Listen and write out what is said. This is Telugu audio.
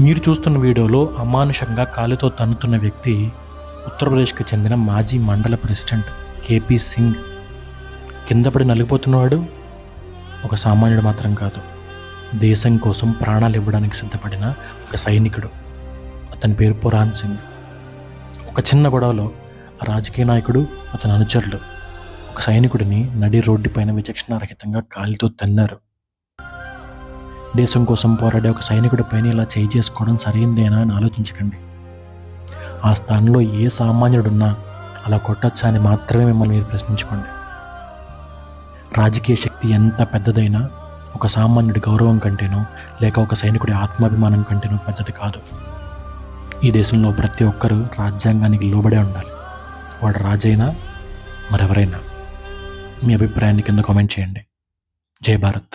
మీరు చూస్తున్న వీడియోలో అమానుషంగా కాలితో తన్నుతున్న వ్యక్తి ఉత్తరప్రదేశ్కి చెందిన మాజీ మండల ప్రెసిడెంట్ కేపీ సింగ్. కిందపడి నలిగిపోతున్నవాడు ఒక సామాన్యుడు మాత్రం కాదు, దేశం కోసం ప్రాణాలు ఇవ్వడానికి సిద్ధపడిన ఒక సైనికుడు. అతని పేరు పురాణ్ సింగ్. ఒక చిన్న గొడవలో ఆ రాజకీయ నాయకుడు, అతని అనుచరులు ఒక సైనికుడిని నడి రోడ్డుపైన విచక్షణారహితంగా కాలితో తన్నారు. దేశం కోసం పోరాడే ఒక సైనికుడి పైన ఇలా చేయి చేసుకోవడం సరైందేనా అని ఆలోచించకండి. ఆ స్థానంలో ఏ సామాన్యుడున్నా అలా కొట్టొచ్చా అని మాత్రమే మిమ్మల్ని మీరు ప్రశ్నించుకోండి. రాజకీయ శక్తి ఎంత పెద్దదైనా ఒక సామాన్యుడి గౌరవం కంటేనో లేక ఒక సైనికుడి ఆత్మాభిమానం కంటేనో పెద్దది కాదు. ఈ దేశంలో ప్రతి ఒక్కరూ రాజ్యాంగానికి లోబడే ఉండాలి, వాడు రాజైనా మరెవరైనా. మీ అభిప్రాయాన్ని కింద కామెంట్ చేయండి. జై భారత్.